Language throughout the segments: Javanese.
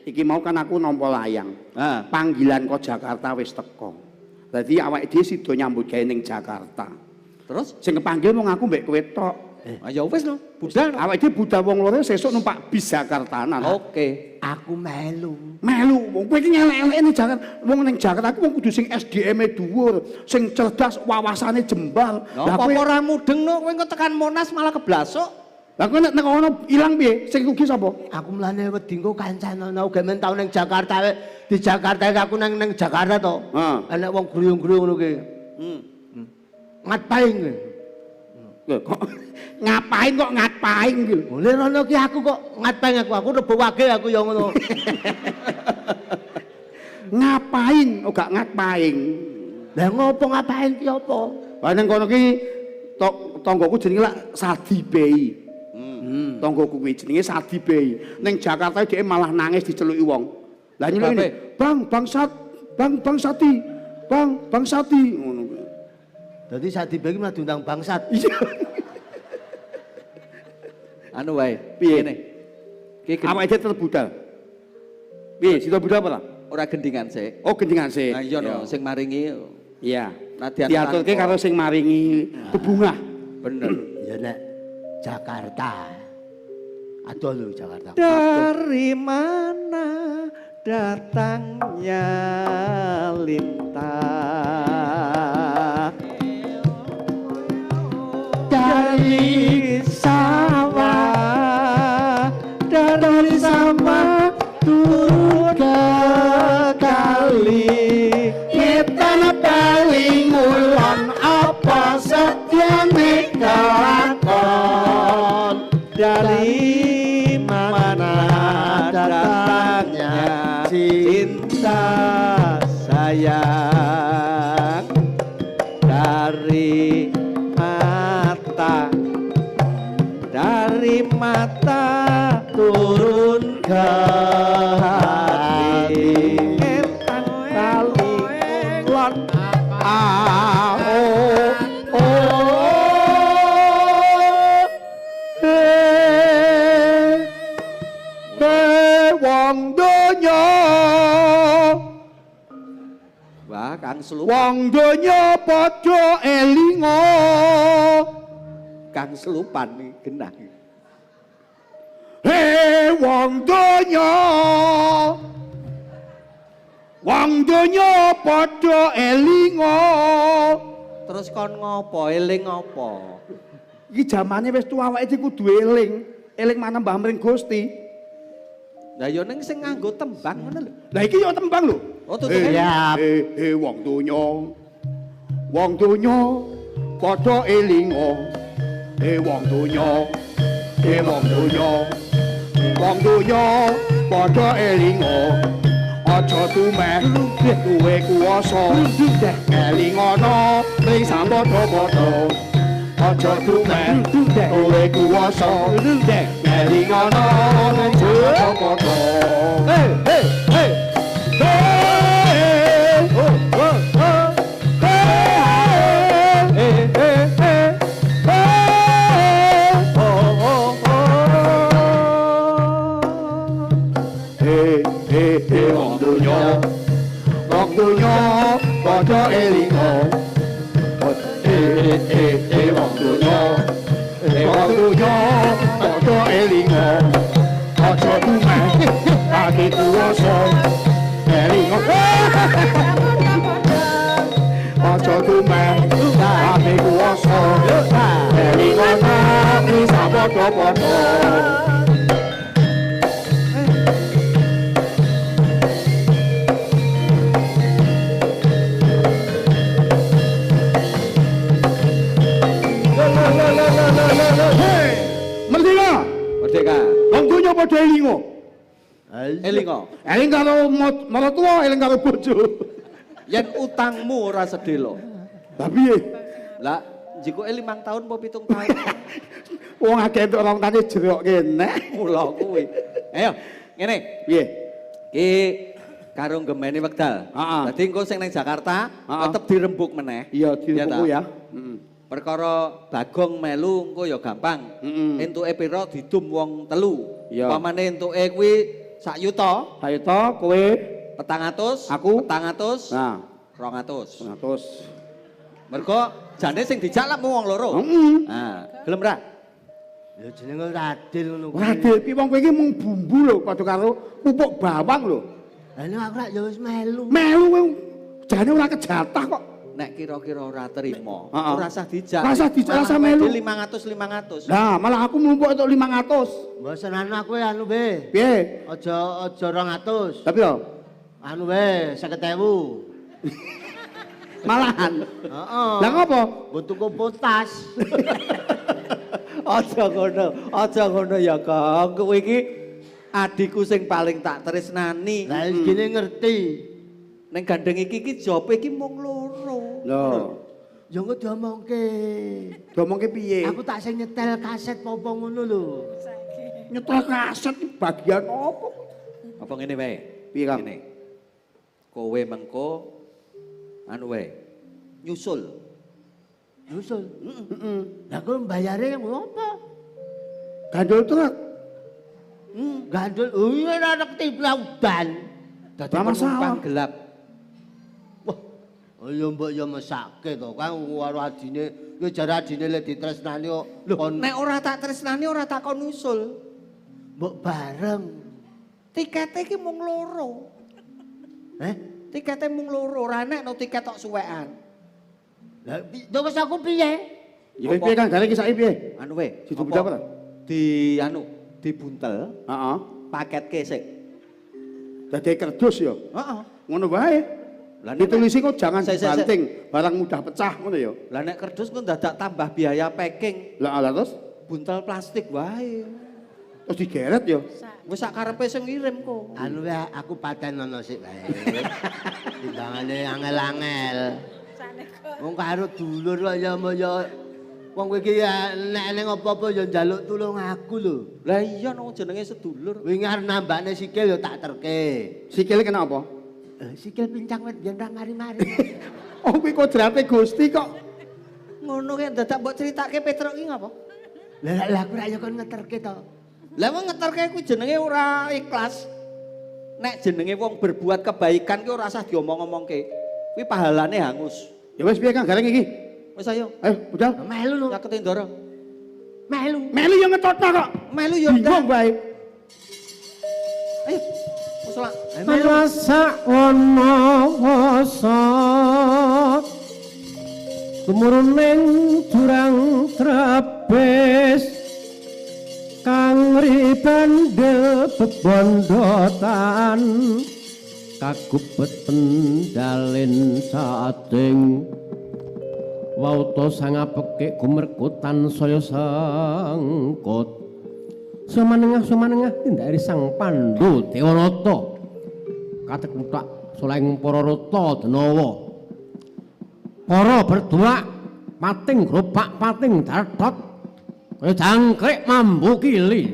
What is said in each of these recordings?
iki mau kan aku nampa layang. Panggilan kok Jakarta wis teko. Dadi awake dhewe sida nyambut gawe ning Jakarta. Terus sing kepanggil mung aku mbek kowe tok. Ya wis lho, budal. Awake dhewe budal wong loro sesuk numpak bis Jakartanan. Oke. Aku melu. Melu, wong kowe iki ngelek-elek ning Jakarta. Wong ning Jakarta aku wong kudu sing SDM-e dhuwur, sing cerdas, wawasane jembal. Lah kok ora mudeng no, kowe kok tekan Monas malah keblasok. Lah kowe nek ngono ilang piye? Sing rugi sapa? Aku mlane wedi engko kancane ana uga men tau ning Jakarta di Jakarta aku nang Jakarta to. Enek wong gruyung-gruyung ngono ki. Ngapain kowe? Kok ngapain kok ngapain iki lho. Oleh rono ki aku kok ngapain aku rebo wage aku ya ngono. Ngapain oh gak ngapain. Lah ngopo ngapain ki apa? Lah ning kono ki tanggoku jenenge lak Sadi Bey. Tanggoku kuwi jenenge Sadi Bey. Ning Jakarta dhek malah nangis diceluki wong. Lah nyeluk Bang Sati. Bang Sati ngono kuwi. Dadi Sadi Bey ki malah diundang bangsat. Iya. Anu wae, piye ne? Ki awake dhewe tetep budal. Piye, sida budal apa ta? Ora gendingan sik. Oh, gendingan sik. Nah iya no, sing maringi iya. Diaturke karo sing maringi bebungah. Bener. Ya nek Jakarta. Aduh lho Jakarta. Dari mana datangnya lintah? Dari sawah, dari sawah turun ke kali. Kita paling mulon apa setiane kelakon. Dari mana datangnya cinta sayang? Dari mata turun ke hati. Tali lon Wong donya. Wah, Kang Slupan. Wong donya padha elinga. Kang Slupan iki genah. Wong donya. Wong donya padha elinga. Terus kon ngopo? Eling ngopo? Iki jamane wis tuwa awake dhewe kudu eling. Eling manah Mbah Mring Gusti. Lah ya ning sing nganggo tembang ngono lho. Lah iki yo tembang lho. Oh tutuke. Wong donya. Wong donya padha elinga. Wong donya. Wong donya. Wong donya padha elinga. Aja tumeh duwe kuwasa. Elingana ning sampadha-padha. Aja tumeh duwe kuwasa. Elingana ning sampadha-padha. Hey hey hey. Wong donya padha elinga. Wong donya padha elinga. Aja tumeh kaki kuwasa. Elinga. Aja tumeh kaki kuwasa. Elinga bisa padha-padha. Merdeka. Merdeka. Wong donya padha elinga. Elinga. Eling karo maratuwa, eling karo bojo. Yen utangmu ora sedelo. Lah piye? Lah jiko 5 tahun apa 7 tahun? Wong akeh entuk orang tane jerok kene. Mula kuwi. Ayo, ngene. Piye? Ki karo gemeni wekdal. Dadi engko sing ning Jakarta tetep dirembuk meneh. Iya, dirembuk ya. Perkara Bagong melu engko ya gampang. Entuke pira didum wong telu. Pamane entuke kuwi sak yuta. Sak yuta kowe 400, aku 400. Nah, 200. 200. Mergo jane sing dijak lak mung wong loro. Heeh. Nah, gelem ra? Ya jenenge Radil ngono kuwi. Radil pi wong kowe iki mung bumbu lho padha karo pupuk bawang lho. Lah nek aku lak ya wis melu. Melu kowe jane ora kejatah kok. Nek kira-kira ora terima, Heeh. ora usah dijak. Ora usah dijak, ora usah melu. 500. Nah, malah aku mlumpuk entuk 500. Mbosen aku anu be. Piye? Aja 200. Tapi yo Anu be 50.000. malahan. Heeh. Lah ngopo? Mbok tuku potas. Aja ngono ya, Kang. Kowe iki adikku sing paling tak tresnani. Lah gini ngerti. Ning gandeng iki jope iki mung loro. Lho, Ya engko diomongke. diomongke piye? Aku tak sing nyetel kaset popo ngono lho. Nyetel kaset iki bagian apa? Apa ngene wae? Piye, Kang? Ngene. Kowe mengko anu wae. Nyusul. Nyusul. Heeh. Lah kok mbayare ngopo? Gandul truk. Gandul. Oh iya anak tiplaudan. Dadi Ora masalah. penumpang gelap. Wah. Oh ya mbok ya mesake to, Kang karo adine. Ya jare adine lek ditresnani kok kon Nek ora tak tresnani ora tak kon nyusul. mbok bareng. Tikete iki mung loro. Tikete mung loro, ora nek no tiket tok suwekan. Lah terus aku piye? Ya piye Kang, jare iki saiki piye? Anu wae, Situ budal apa? dibuntel, Heeh. paketke sik. Dadi kerdus ya. Heeh. Ngono wae. Lah nek Ditulisi kok jangan Sik, sik, sik. dibanting, barang mudah pecah ngono ya. lah nek kerdus ku dadak tambah biaya packing, Lah terus buntel plastik wae. terus digeret ya. Wis sak karepe sing ngirim kok. Anu ya aku paten ono sik wae. Timbangane angel-angel. Wong karo dulur kok ya wong kowe iki ya nek ning apa-apa ya njaluk tulung aku lho. Lah iya no jenenge sedulur. Wingi arep nambahne sikil ya tak terke. Sikile kena apa? Sikil pincang wet yen ra mari-mari. Oh kuwi kodrate Gusti kok. Ngono ki dadak mbok critake Petruk iki ngapa? Lah aku ra ya kon ngeterke to. Lah wong ngeterke kuwi jenenge ora ikhlas. Nek jenenge wong berbuat kebaikan ki ora usah diomong-omongke. Kuwi pahalane hangus. Ya wis piye Kang, gareng iki? Wis ayo. Ayo, budal. Melu lho. Nyaketi ndara. Melu. Melu yang ngetotno kok. Melu ya Bingung bae. Ayo. Wis lah. Rasa ana wasa tumuruneng jurang trepes kang ribandel bebondotan kagubet pendalin sating wauta sangapeke gumerkutan saya sangkut sumanengah tindakri sang Pandhu Dewanata katekmutak soleng para rata denawa para berdua pating grobak pating dathot kaya jangkrik mambu kili.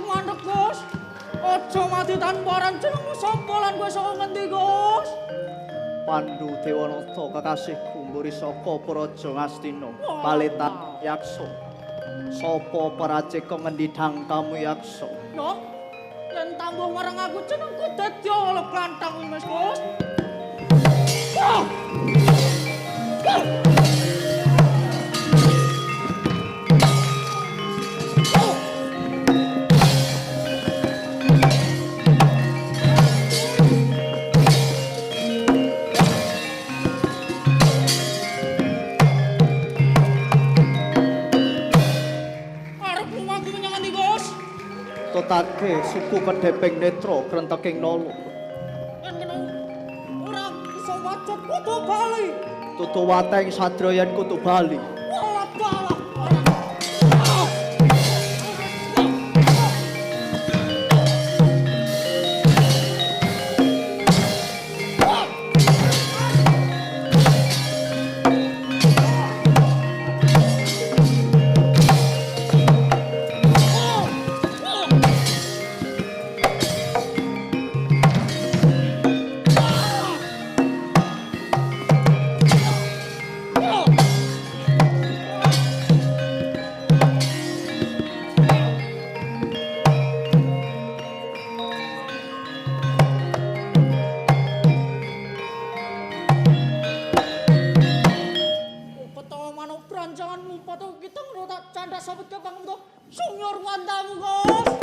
Mandek Gus. Aja mati tanpa ranjeneng sapa lan kowe saka ngendi Gus? Pandhu Dewanata kakasihku mburi saka Praja Ngastina paletan yaksa. Sapa paraceka ngendi dangkamu yaksa? Yo. Yen tangguh marang aku jenengku dadi oleh klantang Mas Gus. Wah! Oh! ngetake suku Kedheping Netra Krenteking Nala. Yen kena ora iso wacat kudu bali. Tutu wateng sadrayan kudu bali. Walah dalah. Sunyor wandamu, Bos.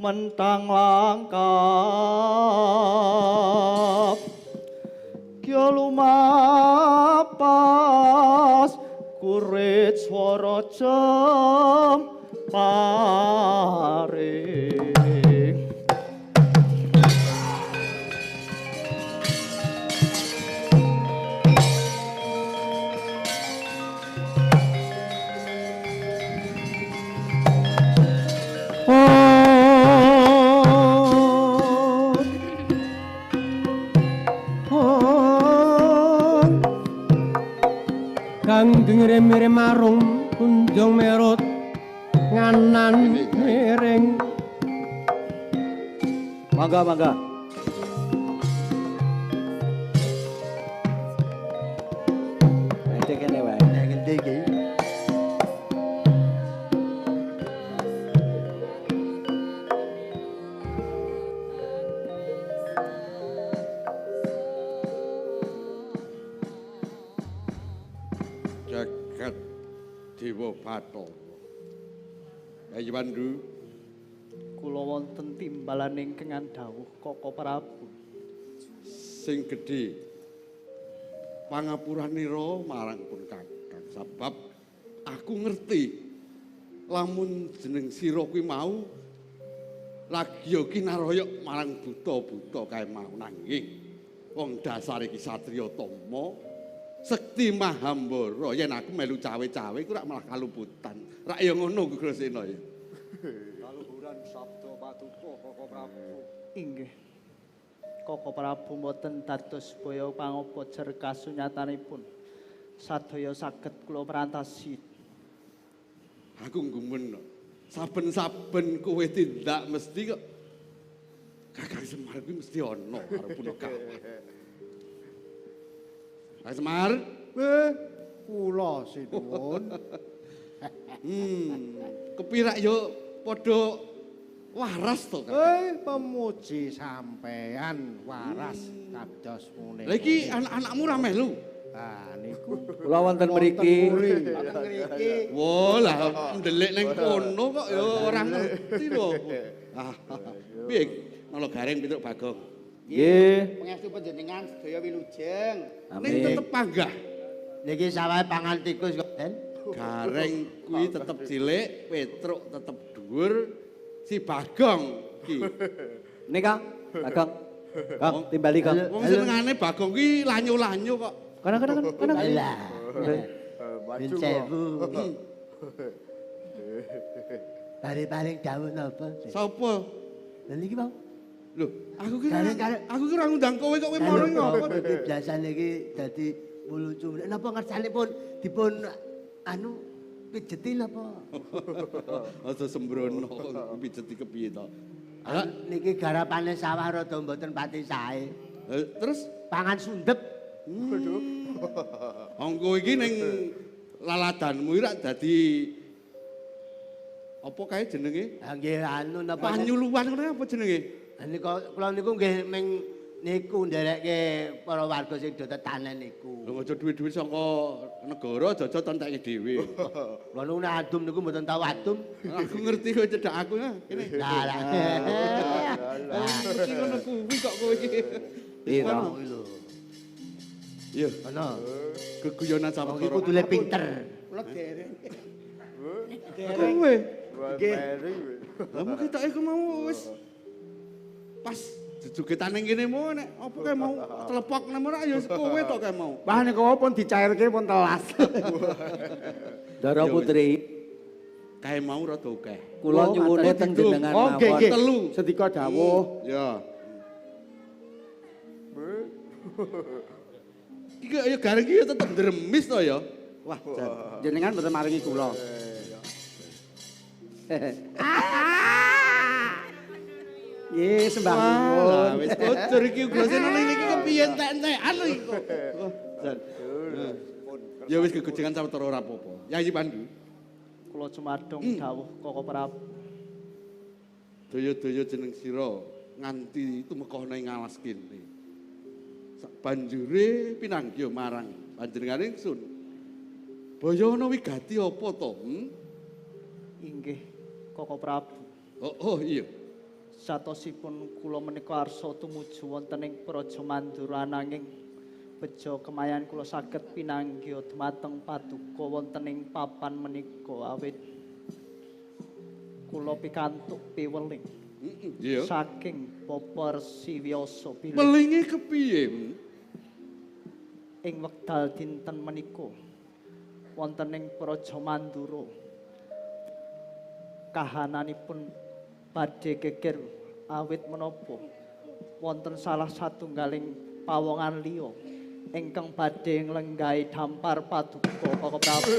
mentang langkap kya lumapas kurit swara paring kang dengere mire marung kunjung merut nganan miring mangga Nek kene wae Nek ngendi iki? Jagat Dewa Bathara. Yayi Pandu, kula wonten timbalan ingkang dawuh Koko Prabu. sing gedhe pangapuranira marang pun Kakang sebab aku ngerti lamun jeneng sira kuwi mau lagi ya kinaraya marang buta-buta kae mau nanging wong dasare iki satriya tama sekti mahambara yen aku melu cawe-cawe iku rak malah kaluputan rak ya ngono Gurasena ya Kaluhuran sabda patuko Koko Prabu. Inggih. Koko Prabu mboten dados boyo pangapa jer kasunyatanipun. Sadaya saged kula prantasi. aku nggumun saben-saben kowe tindak mesti kok Kakang Semar kuwi mesti ana karo Punakawan. Kakang Semar, Kula sinuwun. kepirak yo padha waras to, Kakang. Pemuji sampean waras kados ngene. Lah iki anak-anakmu ra melu. Ah niku Kula wonten mriki. Wah, lah ndelik ning kono kok ya ora ngerti lho. Ah, piye nolo garing pituk Bagong. Nggih. pangestu panjenengan sedaya wilujeng. Ning tetep panggah. Niki sawahe pangan tikus kok, Den. Gareng kuwi tetep cilik, Petruk tetep dhuwur, si Bagong iki. Nika, Bagong. Kang, timbali Kang. Wong senengane Bagong kuwi lanyu-lanyu kok. Kana. Lah. Min sewu. Paring dawuh napa? Sapa? Lah niki, Bang. Lho, aku ki Gareng. aku ki ora ngundang kowe kok kowe moro ngopo? Dadi biasane iki dadi mulu cumrek. Napa ngersanipun dipun pijeti napa? Aja sembrono pijeti kepiye to. Niki garapane sawah rada mboten pati sae. Terus Pangan sundep. wong kowe iki ning laladanmu rak dadi apa kae jenenge? Ha nggih napa? Panyuluwan ngono apa jenenge? Nika kula niku nggih ming niku nderekke para warga sing do tetanen niku. Lho aja duwe-duwe saka negara aja entekne dhewe. Kula niku nek adum niku mboten tau adum. Aku ngerti kowe cedak aku ya. Kene. Lah. Mesti ngono kuwi kok kowe iki. Iya. Iya, Ana. geguyonan Wong sawetara. iku kudu pinter. Kula dereng. Kowe. Nggih. Lah mung ketoke iku mau wis pas jejogetane kene mau nek apa kae mau telepok nemu rak ya kowe tok kae mau. Wah niku pun dicairke pun telas. Dara Putri, Kae mau rada akeh. kula nyuwune teng jenengan Oh nggih mawon. nggih. Telu. Sedika dawuh. Ya. Iki ya gareng iki tetep dremis to ya. Wah, jan. Jenengan mboten maringi kula. Nggih sembah Lah nuwun. wis kocur iki Gurasena iki kepiye entek-entekan lho iki. Wah, jan. Ya wis gegojengan sawetara ora apa-apa. Yayi Pandu. Kula cumadung dawuh Koko Prabu. Daya-daya jeneng sira nganti tumeka ana ing alas kene. Sak banjure pinanggih marang panjenengane ingsun. Bayana wigati apa to? Inggih, Koko Prabu. Oh iya. Satosipun kula menika arsa tumuju wonten ing Praja Mandura nanging beja kemayan kula saged pinanggih dhumateng paduka wonten ing papan menika awit kula pikantuk piweling Iya. saking Bapa Resi Wyasa bilih Welinge kepiye? ing wekdal dinten menika wonten ing Praja Mandura kahananipun badhe geger awit menapa wonten salah satunggaling pawongan liya ingkang badhe nglenggahi dampar paduka Koko Prabu.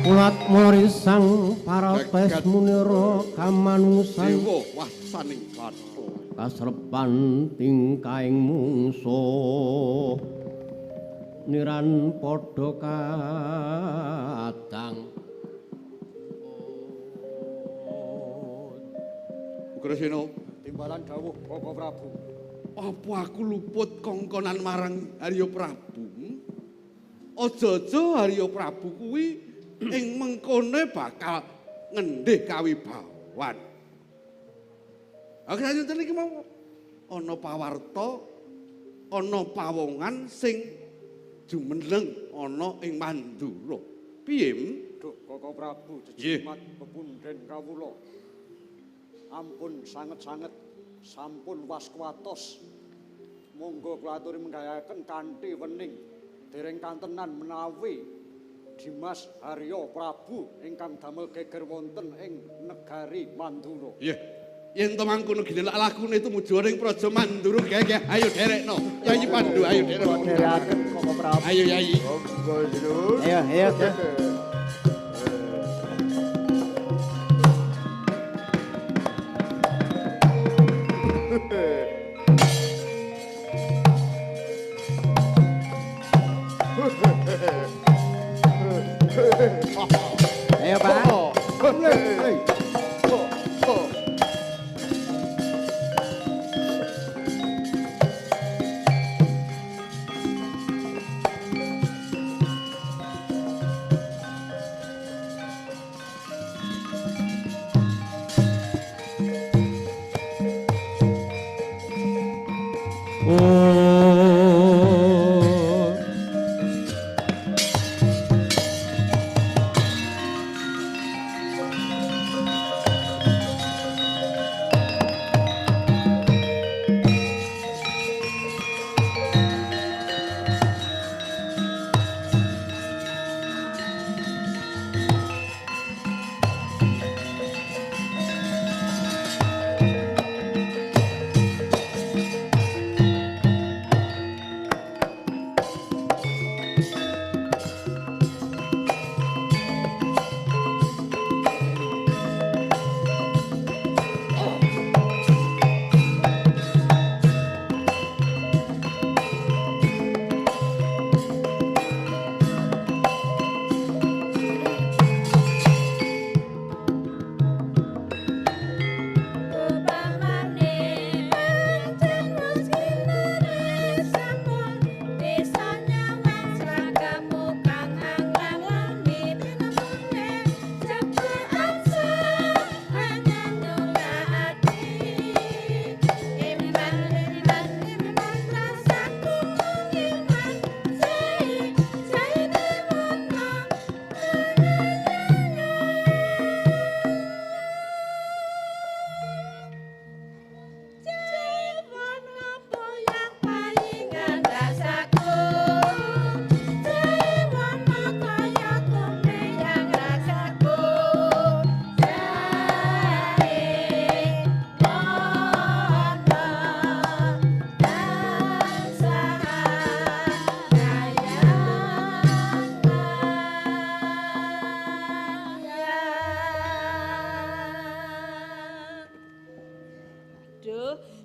Ulat morisang parates munira kamanungsan Dewa wasaning Bathara. kasrepan tingkaing mungso niran padha kadang Ugrasena, Timbalan dawuh Koko Prabu. apa aku luput kongkonan marang Harya Prabu? Aja-aja Harya Prabu kuwi ing mengkone bakal ngendih kawibawan. Akhirnya iki mau ana pawarta, ana pawongan sing jumeneng ana ing Mandura. Piye? Duh Koko Prabu Nggih. jejimat pepunden kawula. Ampun sanget-sanget sampun waskuwatos. Monggo kula aturi menggayaken kanthi wening dereng kantenan menawi Dimas Harya Prabu ingkang damel geger wonten ing negari Mandura. Nggih. Yen to mangkono ginelak lakune tumuju ning Praja Mandura gek ayo derekno. Yayi Pandu ayo derekno. Derekaken Koko Prabu. Ayo Yayi. Ayo, ayo. Ayo, Pak.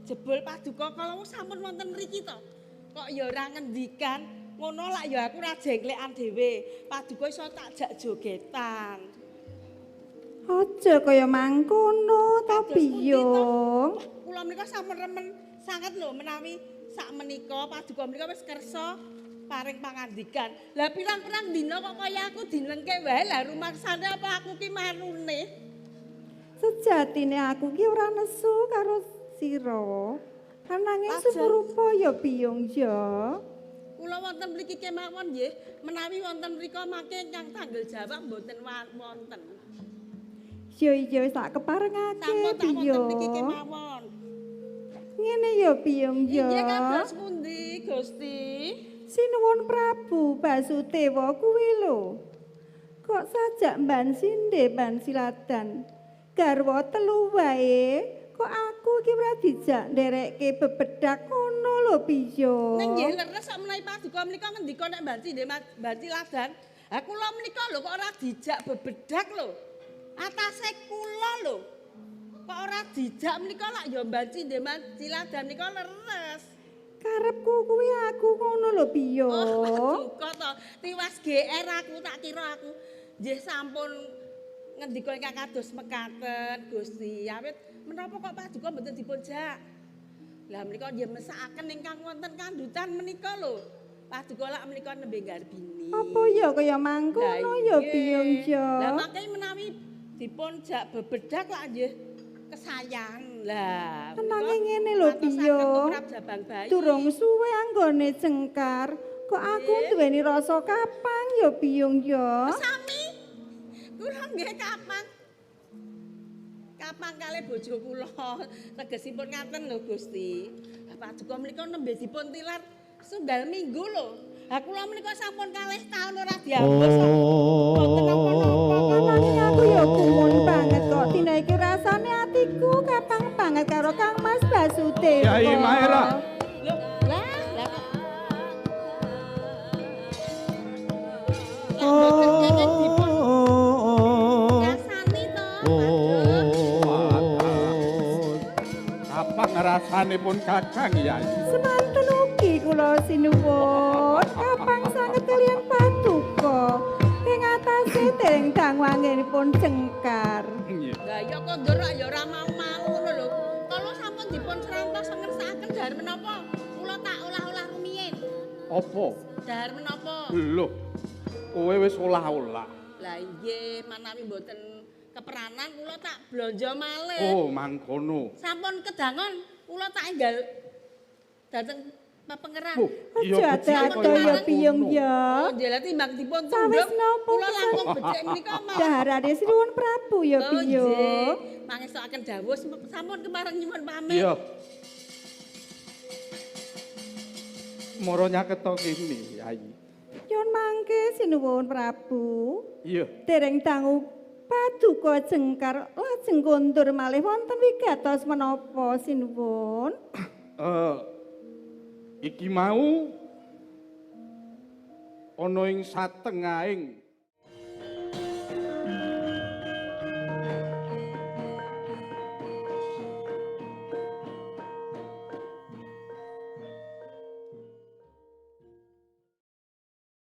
Jebul paduka kala sampun wonten mriki to. Kok ya ora ngendikan, ngono lak ya aku ora jenglekan dhewe. Paduka iso tak jak jogetan. Aja kaya mangkono to Kados pundi to? Biyong. Kula menika sampun remen sanget lho menawi sak menika paduka menika wis kersa paring pangandikan. Lah pirang-pirang dina kok kaya aku dilengke wae lah rumangsane apa aku ki marune. Sejatine aku ki ora nesu karo sira. Ananging surupa ya biyung ya. Kula wonten mriki kemawon nggih, menawi wonten mriku mangke ingkang tanggel jawab mboten wonten. Ya sak keparengake Sampun tak wonten biyung. mriki kemawon. Ngene ya biyung ya. Inggih kados pundi, Gusti? Sinuwun Prabu Basudewa kuwi lho. Kok sajak mban sinde ban siladan. Garwa telu wae. Kok aku ki ora dijak nderekke bebedak ngono lho biyung. Ning nggih leres sak menawi paduka menika ngendika nek mbanci ladan. Ha kula menika lho kok ora dijak bebedak lho. Atase kula lho. Kok ora dijak menika lak ya mbanci ladan menika leres. Karepku kuwi aku ngono lho biyung. Oh, paduka to. Tiwas GR aku tak kira aku nggih sampun ngendika ingkang kados mekaten Gusti. Awit menapa kok paduka mboten dipun jak? Lah menika nggih mesakaken ingkang wonten kandutan menika lho. Paduka lak menika nembe garbini. Apa ya kaya mangkono ya biyung ya. Lah makane menawi dipun jak bebedak lak nggih kesayangan. Lah Nanging ngene lho biyung. Durung suwe anggone cengkar. Kok aku duweni rasa kapang ya biyung ya. Sami. Kula nggih kapang. Kapang kalih bojo kula. Tegesipun ngaten lho Gusti. Paduka menika nembe dipun tilar setunggal minggu lho. Ha kula menika sampun kalih taun ora diambus. Mboten napa-napa. Nanging aku ya kumun banget kok dina iki rasane atiku kapang banget karo Kang Mas Basudewa. Yai Maera. Lho, lah rasane to. Kapang rasanipun Kakang Yai. Semanten ugi kula sinuwun kapang sanget kaliyan paduka ing atase dereng dangu anggenipun cengkar. Lah ya kok ndorak ya ora mau-mau ngono lho. Kala sampun dipun srantos ngersakaken dahar menapa? Kula tak olah-olah rumiyin. Apa? Dahar menapa? Lho. Kowe wis olah-olah. Lah nggih, manawi mboten keperanan kula tak blonjo malih. Oh, mangkono. Sampun kedangon kula tak enggal dateng pepengeran. Oh, Aja ado ya biyung ya. Oh, nggih timbang dipun Sawis tunduk napa kula langkung becik menika mah. daharane sinuwun Prabu ya Oh, biyung. nggih. Mangestokaken dawuh sampun kemareng nyuwun pamit. Iya. Moro nyaketo kene, Yai. Nyuwun mangke sinuwun Prabu. Iya. Dereng dangu paduka cengkar lajeng kondur malih wonten wigatos menapa sinuwun? Iki mau ana ing satengahing